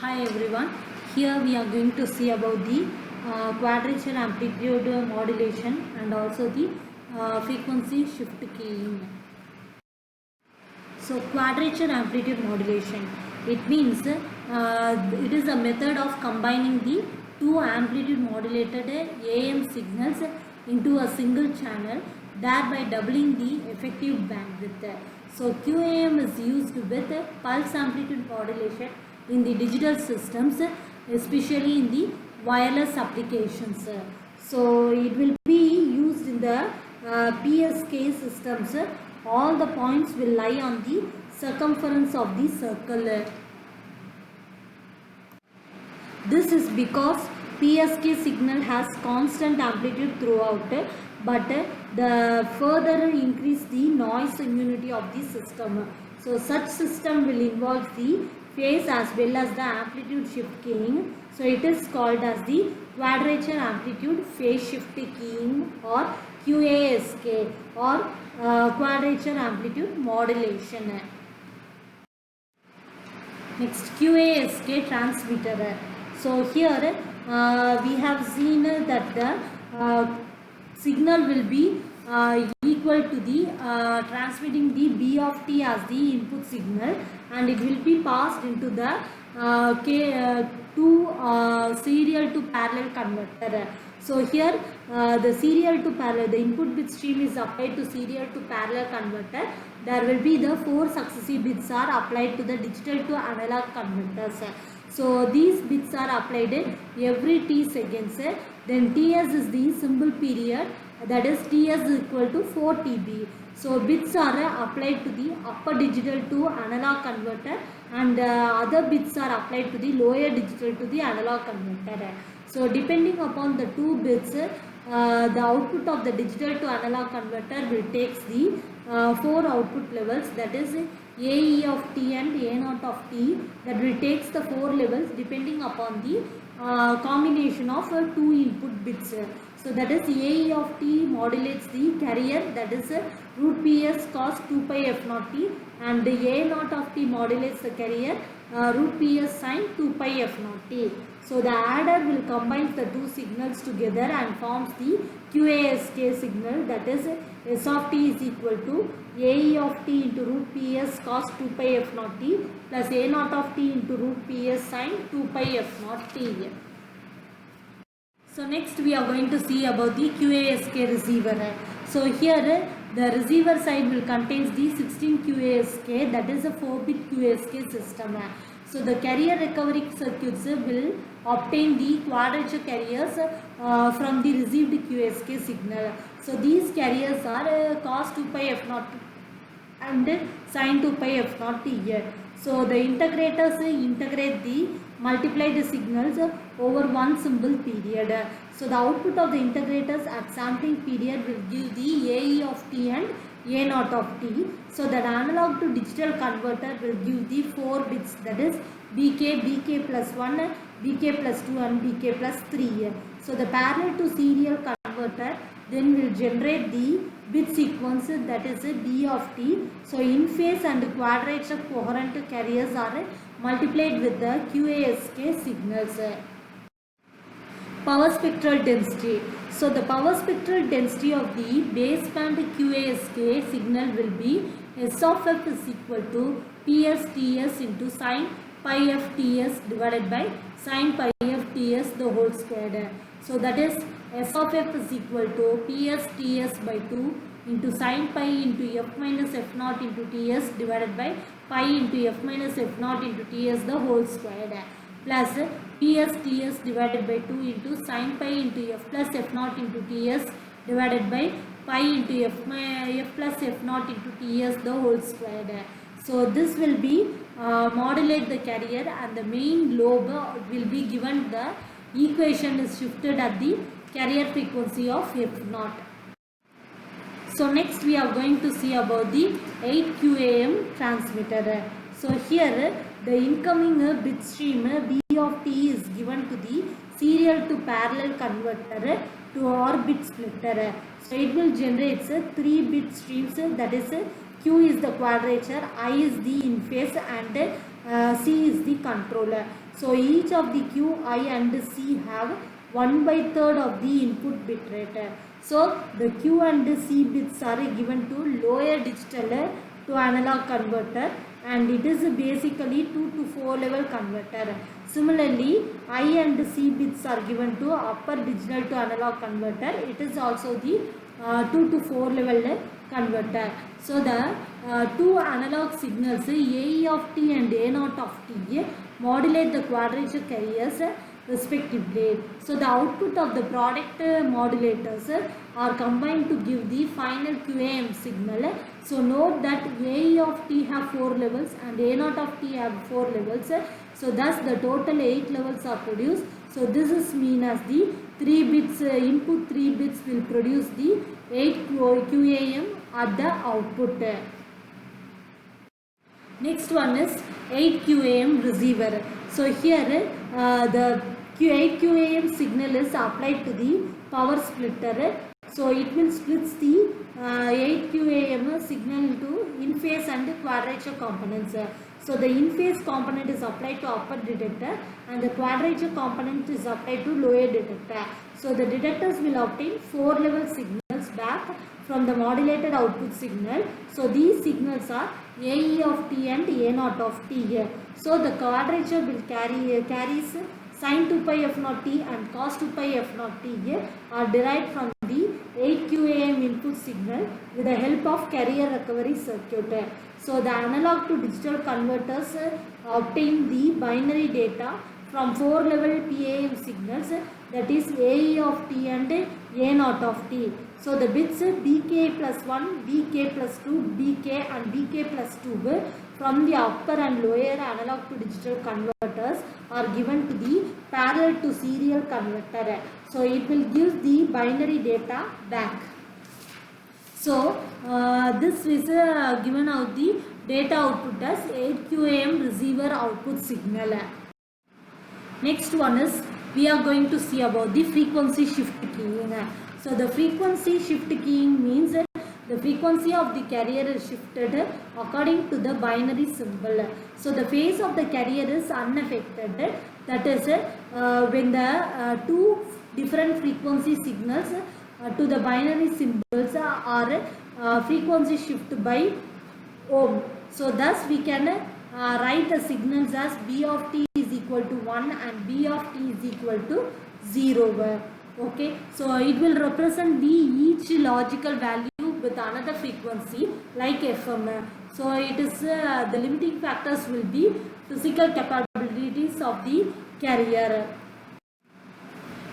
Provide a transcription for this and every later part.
Hi everyone, here we are going to see about the quadrature amplitude modulation and also the frequency shift keying. So quadrature amplitude modulation, it means it is a method of combining the two amplitude modulated AM signals into a single channel, thereby doubling the effective bandwidth. So QAM is used with pulse amplitude modulation in the digital systems, especially in the wireless applications. So it will be used in the PSK systems. All the points will lie on the circumference of the circle. This is because PSK signal has constant amplitude throughout, but the further increase the noise immunity of the system. So such system will involve the phase as well as the amplitude shift keying. So it is called as the quadrature amplitude phase shift keying or QASK or quadrature amplitude modulation. Next, QASK transmitter. So here we have seen that the signal will be equal to the transmitting the B of t as the input signal, and it will be passed into the serial to parallel converter. So here the serial to parallel, the input bit stream is applied to serial to parallel converter. There will be the 4 successive bits are applied to the digital to analog converters. So these bits are applied every t seconds. Then Ts is the symbol period, that is Ts is equal to 4 TB. So bits are applied to the upper digital to analog converter, and other bits are applied to the lower digital to the analog converter. So depending upon the two bits, the output of the digital to analog converter will takes the 4 output levels, that is AE of t and A0 of t, that will takes the 4 levels depending upon the combination of 2 input bits. So that is AE of t modulates the carrier, that is root PS cos 2 pi f0 t, and A0 of t modulates the carrier root PS sin 2 pi f0 t. So the adder will combine the two signals together and forms the QASK signal, that is S of t is equal to AE of t into root PS cos 2 pi f0 t plus A0 of t into root PS sin 2 pi f0 t. So next we are going to see about the QASK receiver. So here the receiver side will contains the 16 QASK, that is a 4-bit QASK system. So the carrier recovery circuits will obtain the quadrature carriers from the received QASK signal. So these carriers are cos 2 pi f0 and sin 2 pi f0 t here. So the integrators integrate the multiplied signals over one symbol period. So the output of the integrators at sampling period will give the AE of t and A0 of t. So that analog to digital converter will give the 4 bits, that is BK, BK plus 1, BK plus 2 and BK plus 3. So the parallel to serial converter then will generate the bit sequence, that is B of t. So in phase and quadrature coherent carriers are multiplied with the QASK signals. Power spectral density. So the power spectral density of the baseband QASK signal will be S of f is equal to PSTS into sin pi f ts divided by sin pi f ts the whole squared. So that is S of f is equal to PSTS by 2 into sin pi into f minus f0 into ts divided by pi into f minus f0 into ts the whole squared, plus PSTS divided by 2 into sin pi into f plus f0 into ts divided by pi into f plus f0 into ts the whole squared. So this will be modulate the carrier, and the main lobe will be given the equation is shifted at the carrier frequency of f0. So next we are going to see about the 8QAM transmitter. So here the incoming bit stream B of t is given to the serial to parallel converter to OR bit splitter. So it will generate 3 bit streams, that is Q is the quadrature, I is the in phase, and C is the controller. So each of the Q, I and C have 1/3 of the input bit rate. So the Q and C bits are given to lower digital to analog converter, and it is basically 2 to 4 level converter. Similarly, I and C bits are given to upper digital to analog converter. It is also the 2 to 4 level converter. So the two analog signals AE of t and A0 of t modulate the quadrature carriers respectively. So the output of the product modulators are combined to give the final QAM signal. So note that AE of t have 4 levels and A0 of t have 4 levels. So thus the total 8 levels are produced. So this is mean as the 3 bits input 3 bits will produce the 8 QAM at the output. Next one is 8 QAM receiver. So here the 8 QAM signal is applied to the power splitter. So it will split the 8 QAM signal into in-phase and quadrature components. So the in-phase component is applied to upper detector and the quadrature component is applied to lower detector. So the detectors will obtain 4 level signals back from the modulated output signal. So these signals are AE of t and A0 of t. So the quadrature will carries sin 2 pi f naught t and cos 2 pi f naught t are derived from the 8 QAM input signal with the help of carrier recovery circuit. So the analog to digital converters obtain the binary data from 4 level PAM signals, that is AE of t and A0 of t. So the bits BK plus 1, BK plus 2, BK and BK plus 2 from the upper and lower analog to digital converters are given to the parallel to serial converter. So it will give the binary data back. So this is given out the data output as 8 QAM receiver output signal. Next one is we are going to see about the frequency shift keying. So the frequency shift keying means that the frequency of the carrier is shifted according to the binary symbol. So the phase of the carrier is unaffected. That is when the two different frequency signals to the binary symbols are frequency shift by ohm. So thus we can write the signals as B of t is equal to 1 and B of t is equal to 0. Okay, so it will represent the each logical value with another frequency like FM. So it is the limiting factors will be physical capabilities of the carrier.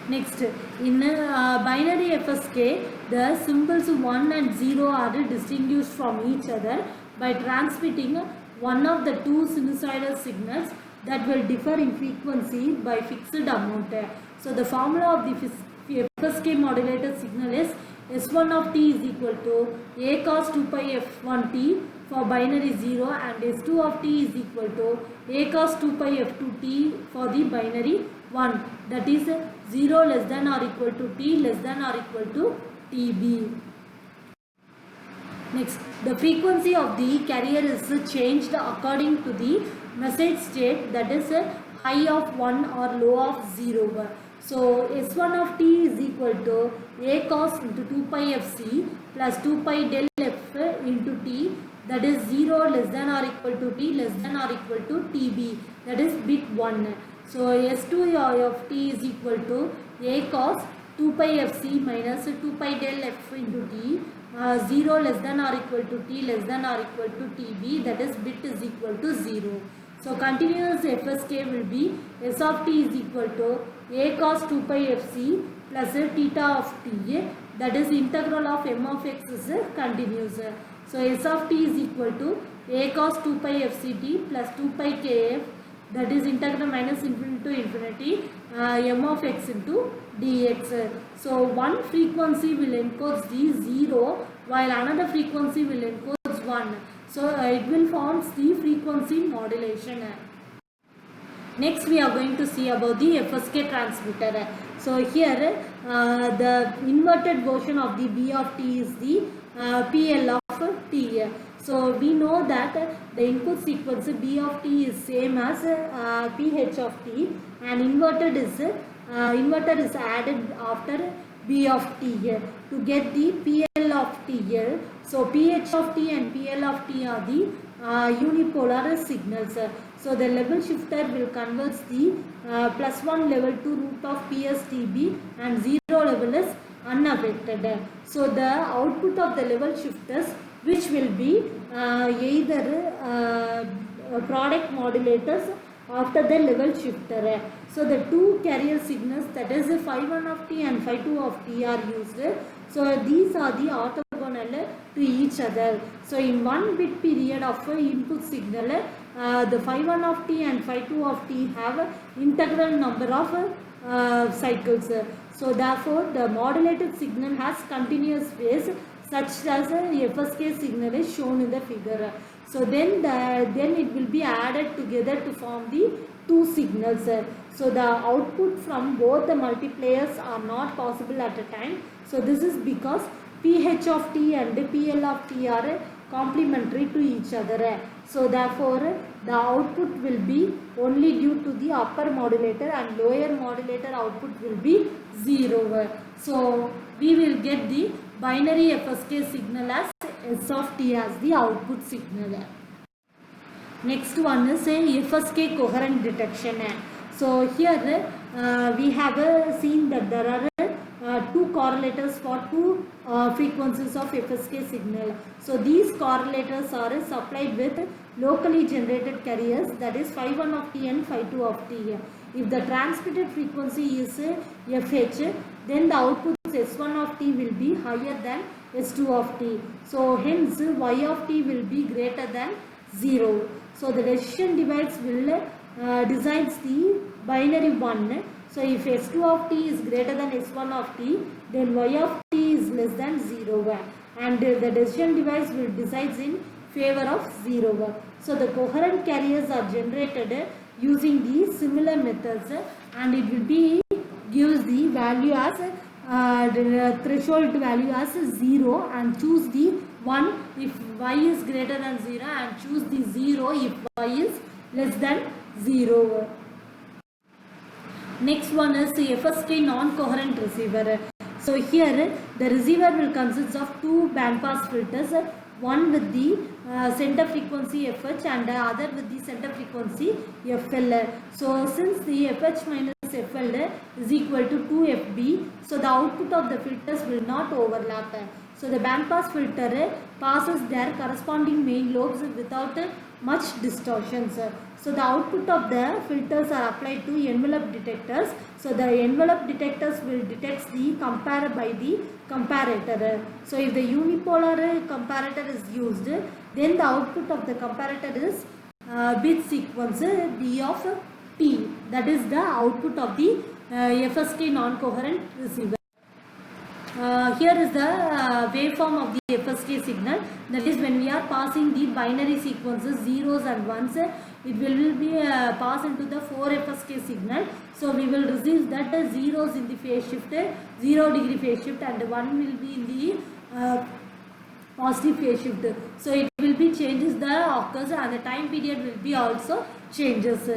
Next, in binary FSK, the symbols 1 and 0 are distinguished from each other by transmitting one of the two sinusoidal signals that will differ in frequency by fixed amount. So the formula of the FSK modulated signal is S1 of t is equal to A cos 2 pi f1 t for binary 0 and S2 of t is equal to A cos 2 pi f2 t for the binary 1, that is 0 less than or equal to t less than or equal to tb. Next, the frequency of the carrier is changed according to the message state, that is high of 1 or low of 0. So S1 of t is equal to A cos into 2 pi fc plus 2 pi del f into t, that is 0 less than or equal to t less than or equal to tb, that is bit 1. So S2 of t is equal to A cos 2 pi fc minus 2 pi del f into t, 0 less than or equal to t less than or equal to tb, that is bit is equal to 0. So continuous FSK will be S of t is equal to A cos 2 pi fc plus theta of t, that is integral of m of x is continuous. So S of t is equal to A cos 2 pi fct plus 2 pi kf, that is integral minus infinity to infinity m of x into dx. So one frequency will encode the 0 while another frequency will encode 1. So it will form the frequency modulation. Next we are going to see about the FSK transmitter. So here the inverted version of the B of t is the PL of t. So we know that the input sequence B of t is same as pH of t, and inverted is added after B of t to get the PL of t. So pH of t and PL of t are the unipolar signals. So the level shifter will convert the +1 level to root of PSTB, and 0 level is unaffected. So the output of the level shifters, which will be either product modulators after the level shifter. So the two carrier signals, that is phi1 of t and phi2 of t, are used. So these are the orthogonal to each other. So in 1 bit period of input signal, the phi1 of t and phi2 of t have integral number of cycles. So therefore the modulated signal has continuous phase, such as a FSK signal is shown in the figure. So then it will be added together to form the two signals. So the output from both the multipliers are not possible at a time. So this is because pH of t and PL of t are complementary to each other. So therefore the output will be only due to the upper modulator, and lower modulator output will be 0. So we will get the binary FSK signal as S of t as the output signal. Next one is FSK coherent detection. So here we have seen that there are two correlators for two frequencies of FSK signal. So these correlators are supplied with locally generated carriers, that is phi1 of t and phi2 of t. If the transmitted frequency is FH, then the output S1 of t will be higher than S2 of t. So hence Y of t will be greater than 0. So the decision device will decides the binary 1. So if S2 of t is greater than S1 of t, then Y of t is less than 0, and the decision device will decides in favor of 0. So the coherent carriers are generated using the similar methods, and it will be gives the value as the threshold value as 0, and choose the 1 if y is greater than 0, and choose the 0 if y is less than 0. Next one is the FSK non-coherent receiver. So here the receiver will consist of two band pass filters, one with the center frequency FH and the other with the center frequency FL. So since the FH minus FL is equal to 2FB, so the output of the filters will not overlap. So the band pass filter passes their corresponding main lobes without much distortions. So the output of the filters are applied to envelope detectors. So the envelope detectors will detect the compare by the comparator. So if the unipolar comparator is used, then the output of the comparator is bit sequence B of T. That is the output of the FSK non-coherent receiver. Here is the waveform of the FSK signal. That is, when we are passing the binary sequences zeros and ones, it will be passed into the 4 FSK signal. So we will receive that zeros in the phase shift, 0 degree phase shift, and 1 will be in the positive phase shift. So it will be changes the occurs, and the time period will be also changes.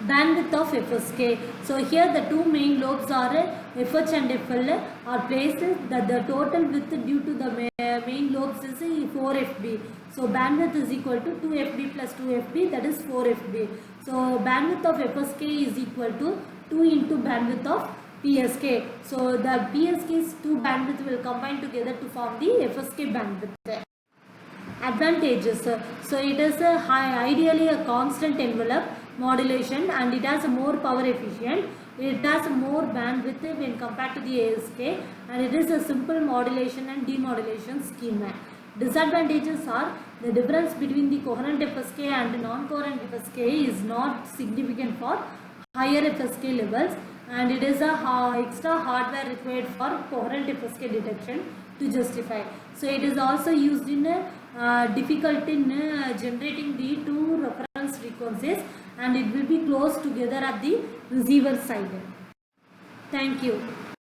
Bandwidth of FSK. So here the two main lobes are FH and FL are placed, that the total width due to the main lobes is 4FB. So bandwidth is equal to 2FB plus 2FB, that is 4FB. So bandwidth of FSK is equal to 2 into bandwidth of PSK. So the PSK's two bandwidth will combine together to form the FSK bandwidth. Advantages. So it is ideally a constant envelope modulation, and it has a more power efficient. It has more bandwidth when compared to the ASK, and it is a simple modulation and demodulation scheme. Disadvantages are the difference between the coherent FSK and non-coherent FSK is not significant for higher FSK levels, and it is a extra hardware required for coherent FSK detection to justify. So it is also used in difficult in generating the two reference frequencies, and it will be close together at the receiver side. Thank you.